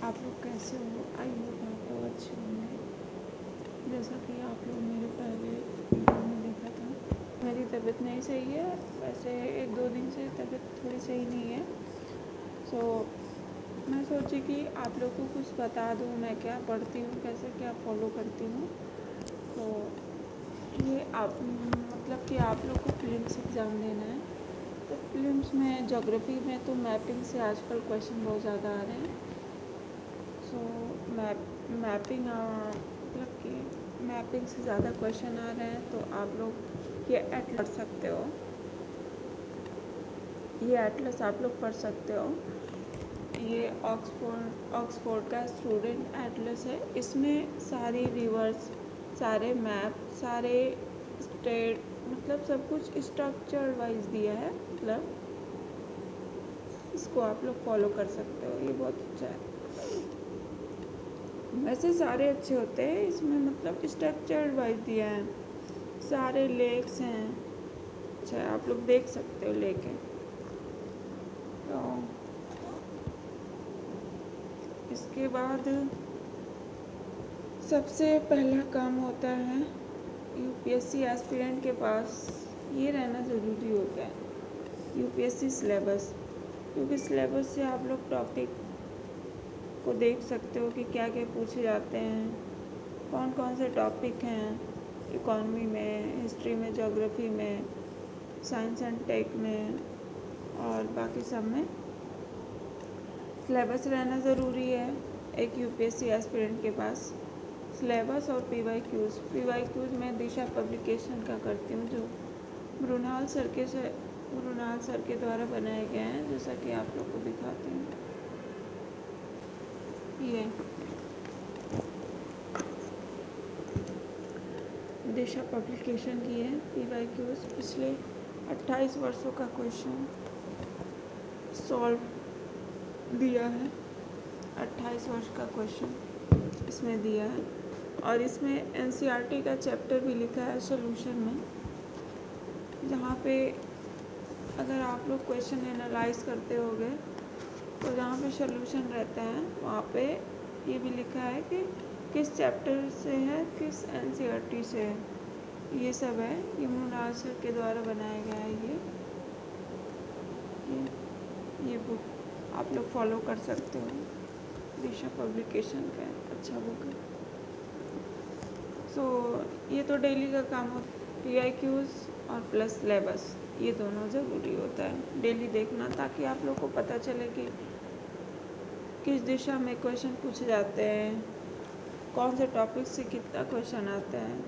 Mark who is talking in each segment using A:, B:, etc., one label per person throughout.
A: आप लोग कैसे हो? आई होप आप लोग अच्छे होंगे। जैसा कि आप लोग मेरे पहले वीडियो में देखा था, मेरी तबीयत नहीं सही है। वैसे 1-2 दिन से तबीयत थोड़ी सही नहीं है। सो मैं सोची कि आप लोग को कुछ बता दूँ, मैं क्या पढ़ती हूँ, कैसे क्या फॉलो करती हूँ। तो ये आप मतलब कि आप लोग को प्रीलिम्स एग्ज़ाम देना है। तो प्रीलिम्स में ज्योग्राफी में तो मैपिंग से आजकल क्वेश्चन बहुत ज़्यादा आ रहे हैं। सो मैपिंग मतलब कि मैपिंग से ज़्यादा क्वेश्चन आ रहे हैं, तो आप लोग ये एटलस पढ़ सकते हो। ये एटलस आप लोग पढ़ सकते हो। ये ऑक्सफोर्ड का स्टूडेंट एटलस है। इसमें सारी रिवर्स, सारे मैप, सारे स्टेट, मतलब सब कुछ स्ट्रक्चर वाइज दिया है। मतलब इसको आप लोग फॉलो कर सकते हो, ये बहुत अच्छा है। वैसे सारे अच्छे होते हैं, इसमें मतलब स्ट्रक्चर वाइज दिया है, सारे लेक्स हैं। अच्छा, आप लोग देख सकते हो लेक है। तो इसके बाद सबसे पहला काम होता है यूपीएससी एस्पिरेंट के पास ये रहना ज़रूरी होता है, यूपीएससी सिलेबस। क्योंकि सिलेबस से आप लोग टॉपिक को देख सकते हो कि क्या क्या पूछे जाते हैं, कौन कौन से टॉपिक हैं इकॉनमी में, हिस्ट्री में, ज्योग्राफी में, साइंस एंड टेक में और बाकी सब में। सिलेबस रहना ज़रूरी है एक यूपीएससी एस्पिरेंट के पास। सिलेबस और पीवाईक्यूज़ मैं दिशा पब्लिकेशन का करती हूँ, जो मृणाल सर के द्वारा बनाए गए हैं, जैसा कि आप लोग को दिखाती हूँ। ये दिशा पब्लिकेशन की है पीवाईक्यूज़। पिछले 28 वर्षों का क्वेश्चन सॉल्व दिया है। 28 वर्ष का क्वेश्चन इसमें दिया है और इसमें एनसीईआरटी का चैप्टर भी लिखा है सोल्यूशन में, जहाँ पे अगर आप लोग क्वेश्चन एनालाइज करते होगे तो जहाँ पे सोल्यूशन रहता है वहाँ पे ये भी लिखा है कि किस चैप्टर से है, किस एनसीईआरटी से है। ये सब है, ये मृणाल सर के द्वारा बनाया गया है। ये बुक आप लोग फॉलो कर सकते हो, दिशा पब्लिकेशन का अच्छा बुक है। सो ये तो डेली का काम हो, पीआईक्यूज़ और प्लस सिलेबस, ये दोनों ज़रूरी होता है डेली देखना, ताकि आप लोग को पता चले कि किस दिशा में क्वेश्चन पूछे जाते हैं, कौन से टॉपिक से कितना क्वेश्चन आता है।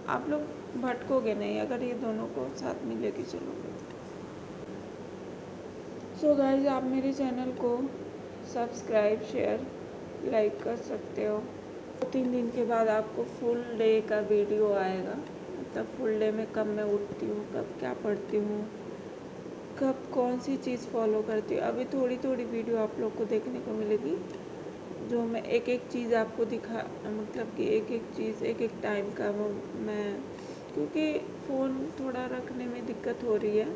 A: आप लोग भटकोगे नहीं अगर ये दोनों को साथ में लेके चलोगे। सो गाइस, आप मेरे चैनल को सब्सक्राइब, शेयर, लाइक कर सकते हो। 2-3 दिन के बाद आपको फुल डे का वीडियो आएगा, मतलब फुल डे में कब मैं उठती हूँ, कब क्या पढ़ती हूँ, कब कौन सी चीज़ फॉलो करती हूँ। अभी थोड़ी थोड़ी वीडियो आप लोग को देखने को मिलेगी, जो मैं एक एक चीज़ आपको दिखा, मतलब कि एक एक चीज़ एक एक टाइम का वो मैं, क्योंकि फ़ोन थोड़ा रखने में दिक्कत हो रही है।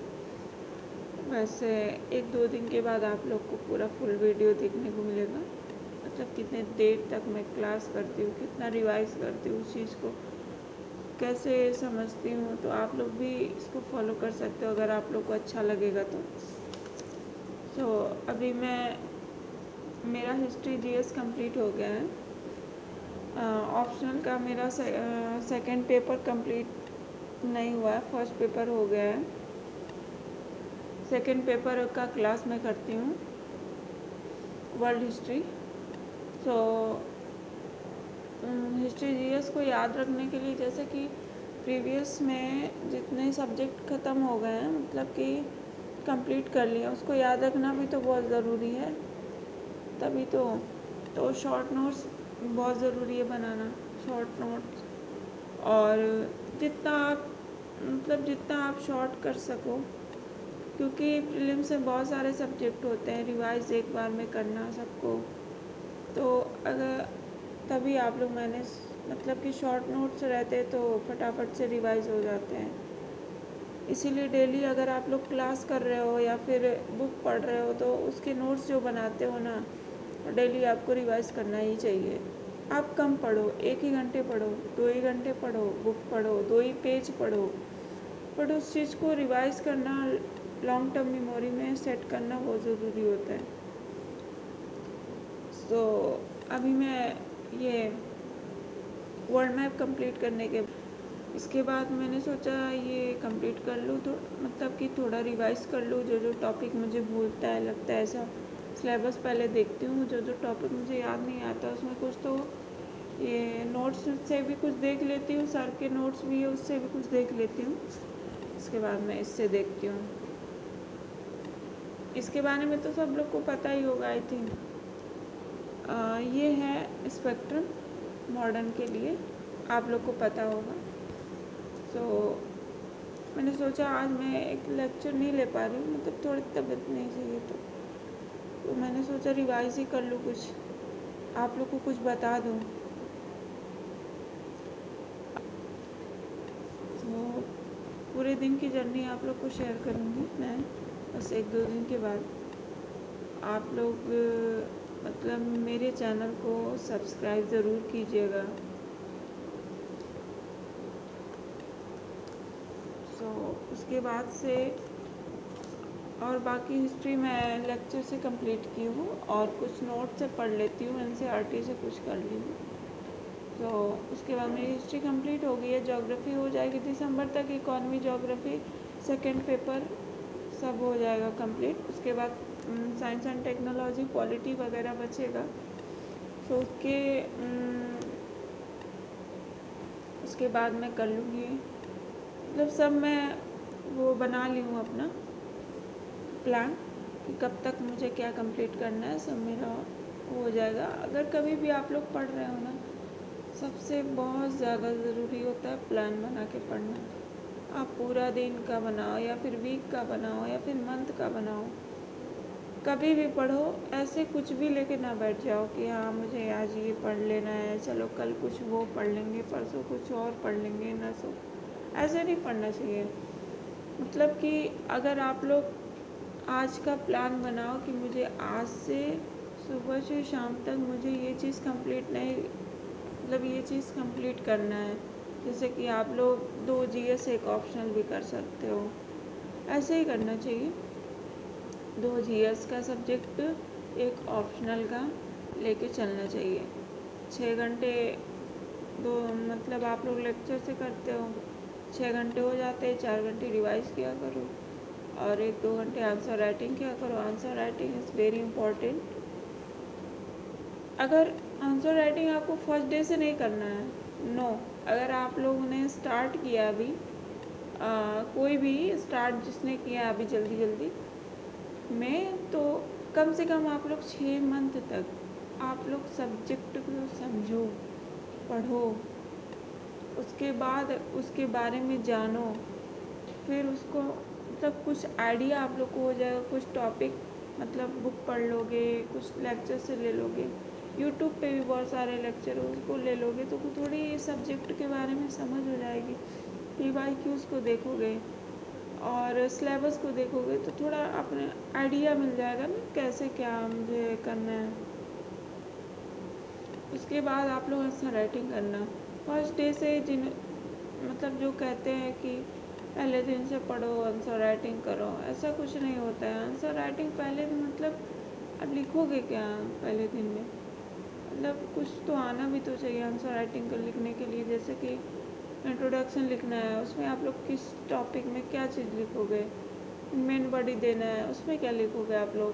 A: वैसे 1-2 दिन के बाद आप लोग को पूरा फुल वीडियो देखने को मिलेगा, मतलब कितने देर तक मैं क्लास करती हूँ, कितना रिवाइज करती हूँ, उस चीज़ को कैसे समझती हूँ। तो आप लोग भी इसको फॉलो कर सकते हो अगर आप लोग को अच्छा लगेगा तो। अभी मेरा हिस्ट्री जीएस कंप्लीट हो गया है। ऑप्शनल का मेरा सेकंड पेपर कंप्लीट नहीं हुआ है, फर्स्ट पेपर हो गया है। सेकंड पेपर का क्लास में करती हूँ, वर्ल्ड हिस्ट्री। हिस्ट्री जीएस को याद रखने के लिए, जैसे कि प्रीवियस में जितने सब्जेक्ट ख़त्म हो गए हैं, मतलब कि कंप्लीट कर लिया, उसको याद रखना भी तो बहुत ज़रूरी है। तभी तो शॉर्ट नोट्स बहुत ज़रूरी है बनाना, शॉर्ट नोट्स। और जितना आप शॉर्ट कर सको, क्योंकि प्रीलिम्स में बहुत सारे सब्जेक्ट होते हैं, रिवाइज एक बार में करना सबको। तो अगर तभी आप लोग मैनेज, मतलब कि शॉर्ट नोट्स रहते तो फटाफट से रिवाइज हो जाते हैं। इसीलिए डेली अगर आप लोग क्लास कर रहे हो या फिर बुक पढ़ रहे हो, तो उसके नोट्स जो बनाते हो ना, और डेली आपको रिवाइज करना ही चाहिए। आप कम पढ़ो, 1 ही घंटे पढ़ो, 2 ही घंटे पढ़ो, बुक पढ़ो, 2 ही पेज पढ़ो, बट उस चीज़ को रिवाइज करना, लॉन्ग टर्म मेमोरी में सेट करना बहुत ज़रूरी होता है। तो अभी मैं ये वर्ल्ड मैप कंप्लीट करने के इसके बाद मैंने सोचा ये कंप्लीट कर लूँ, तो मतलब कि थोड़ा रिवाइज कर लूँ, जो जो टॉपिक मुझे भूलता है लगता है ऐसा सिलेबस पहले देखती हूँ, जो जो टॉपिक मुझे याद नहीं आता उसमें कुछ तो ये नोट्स से भी कुछ देख लेती हूँ, सर के नोट्स भी है उससे भी कुछ देख लेती हूँ। इसके बाद मैं इससे देखती हूँ। इसके बारे में तो सब लोग को पता ही होगा आई थिंक। ये है स्पेक्ट्रम मॉडर्न के लिए, आप लोग को पता होगा। तो मैंने सोचा आज मैं एक लेक्चर नहीं ले पा रही हूँ, मतलब थोड़ी तबीयत नहीं चाहिए, तो मैंने सोचा रिवाइज ही कर लूँ, कुछ आप लोग को कुछ बता दूँ। तो पूरे दिन की जर्नी आप लोग को शेयर करूँगी मैं, बस 1-2 दिन के बाद। आप लोग मतलब मेरे चैनल को सब्सक्राइब ज़रूर कीजिएगा। तो उसके बाद से और बाकी हिस्ट्री मैं लेक्चर से कंप्लीट की हूँ और कुछ नोट से पढ़ लेती हूँ, एनसीईआरटी से कुछ कर ली हूँ। तो उसके बाद मेरी हिस्ट्री कंप्लीट हो गई है। ज्योग्राफी हो जाएगी दिसंबर तक, इकोनॉमी, ज्योग्राफी, सेकंड पेपर सब हो जाएगा कंप्लीट। उसके बाद साइंस एंड टेक्नोलॉजी, पॉलिटी वगैरह बचेगा। तो उसके बाद मैं कर लूँगी, मतलब सब मैं वो बना ली हूँ अपना प्लान कि कब तक मुझे क्या कंप्लीट करना है, सब मेरा हो जाएगा। अगर कभी भी आप लोग पढ़ रहे हो ना, सबसे बहुत ज़्यादा ज़रूरी होता है प्लान बना के पढ़ना। आप पूरा दिन का बनाओ या फिर वीक का बनाओ या फिर मंथ का बनाओ, कभी भी पढ़ो, ऐसे कुछ भी लेके ना बैठ जाओ कि हाँ मुझे आज ये पढ़ लेना है, चलो कल कुछ वो पढ़ लेंगे, परसों कुछ और पढ़ लेंगे, ना सो ऐसे नहीं पढ़ना चाहिए। मतलब कि अगर आप लोग आज का प्लान बनाओ कि मुझे आज से सुबह से शाम तक मुझे ये चीज़ कंप्लीट नहीं, मतलब ये चीज़ कंप्लीट करना है। जैसे कि आप लोग 2 जीएस एक ऑप्शनल भी कर सकते हो, ऐसे ही करना चाहिए। 2 जीएस का सब्जेक्ट एक ऑप्शनल का लेके चलना चाहिए। 6 घंटे दो मतलब आप लोग लेक्चर से करते हो, 6 घंटे हो जाते हैं, 4 घंटे रिवाइज किया करो और 1-2 घंटे आंसर राइटिंग किया करो। Answer writing is very important. अगर आंसर राइटिंग आपको फर्स्ट डे से नहीं करना है, नो, अगर आप लोगों ने स्टार्ट किया अभी, कोई भी स्टार्ट जिसने किया अभी जल्दी में, तो कम से कम आप लोग 6 मंथ तक आप लोग सब्जेक्ट को समझो, पढ़ो, उसके बाद उसके बारे में जानो, फिर उसको मतलब कुछ आइडिया आप लोग को हो जाएगा। कुछ टॉपिक मतलब बुक पढ़ लोगे, कुछ लेक्चर से ले लोगे, यूट्यूब पे भी बहुत सारे लेक्चर उसको ले लोगे, तो थोड़ी सब्जेक्ट के बारे में समझ हो जाएगी। PYQs को देखोगे और सिलेबस को देखोगे तो थोड़ा अपने आइडिया मिल जाएगा ना कैसे क्या मुझे करना है। उसके बाद आप लोग आंसर राइटिंग करना फर्स्ट डे से। मतलब जो कहते हैं कि पहले दिन से पढ़ो आंसर राइटिंग करो, ऐसा कुछ नहीं होता है। आंसर राइटिंग पहले दिन मतलब अब लिखोगे क्या पहले दिन में, मतलब कुछ तो आना भी तो चाहिए आंसर राइटिंग को लिखने के लिए। जैसे कि इंट्रोडक्शन लिखना है, उसमें आप लोग किस टॉपिक में क्या चीज़ लिखोगे, मेन बॉडी देना है उसमें क्या लिखोगे आप लोग,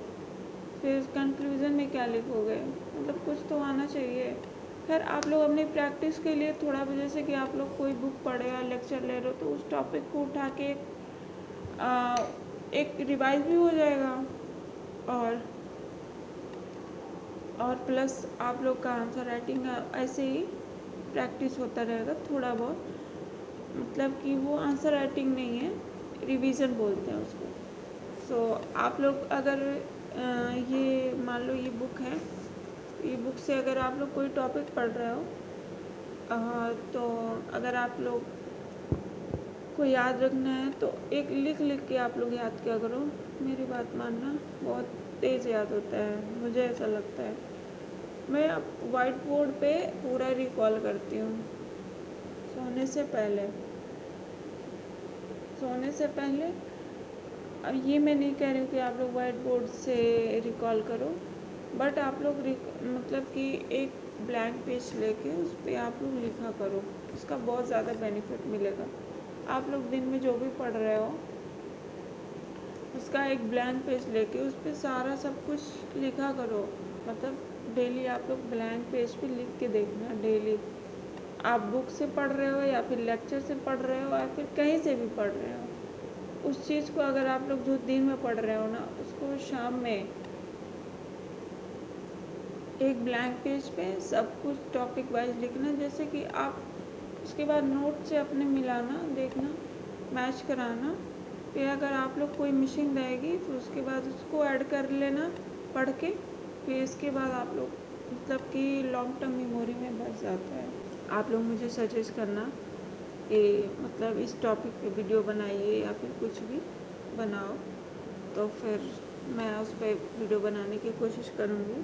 A: फिर कंक्लूज़न में क्या लिखोगे, मतलब कुछ तो आना चाहिए। खैर आप लोग अपनी प्रैक्टिस के लिए थोड़ा भी, जैसे कि आप लोग कोई बुक पढ़े या लेक्चर ले रहे हो तो उस टॉपिक को उठा के एक रिवाइज भी हो जाएगा और प्लस आप लोग का आंसर राइटिंग ऐसे ही प्रैक्टिस होता रहेगा थोड़ा बहुत। मतलब कि वो आंसर राइटिंग नहीं है, रिवीजन बोलते हैं उसको। सो आप लोग अगर ये मान लो ये बुक है, ये बुक से अगर आप लोग कोई टॉपिक पढ़ रहे हो तो अगर आप लोग को याद रखना है तो एक लिख के आप लोग याद किया करो। मेरी बात मानना, बहुत तेज़ याद होता है, मुझे ऐसा लगता है। मैं वाइट बोर्ड पे पूरा रिकॉल करती हूँ सोने से पहले। अब ये मैं नहीं कह रही हूँ कि आप लोग वाइट बोर्ड से रिकॉल करो, बट आप लोग मतलब कि एक ब्लैंक पेज लेके उस पर आप लोग लिखा करो, उसका बहुत ज़्यादा बेनिफिट मिलेगा। आप लोग दिन में जो भी पढ़ रहे हो उसका एक ब्लैंक पेज लेके उस पर सारा सब कुछ लिखा करो। मतलब डेली आप लोग ब्लैंक पेज पे लिख के देखना। डेली आप बुक से पढ़ रहे हो या फिर लेक्चर से पढ़ रहे हो या फिर कहीं से भी पढ़ रहे हो, उस चीज़ को अगर आप लोग जो दिन में पढ़ रहे हो ना, उसको शाम में एक ब्लैंक पेज पे सब कुछ टॉपिक वाइज लिखना। जैसे कि आप उसके बाद नोट से अपने मिलाना, देखना, मैच कराना। फिर अगर आप लोग कोई मिसिंग रहेगी फिर उसके बाद उसको ऐड कर लेना पढ़ के। फिर इसके बाद आप लोग मतलब कि लॉन्ग टर्म मेमोरी में बस जाता है। आप लोग मुझे सजेस्ट करना कि मतलब इस टॉपिक पे वीडियो बनाइए या फिर कुछ भी बनाओ, तो फिर मैं उस पर वीडियो बनाने की कोशिश करूँगी।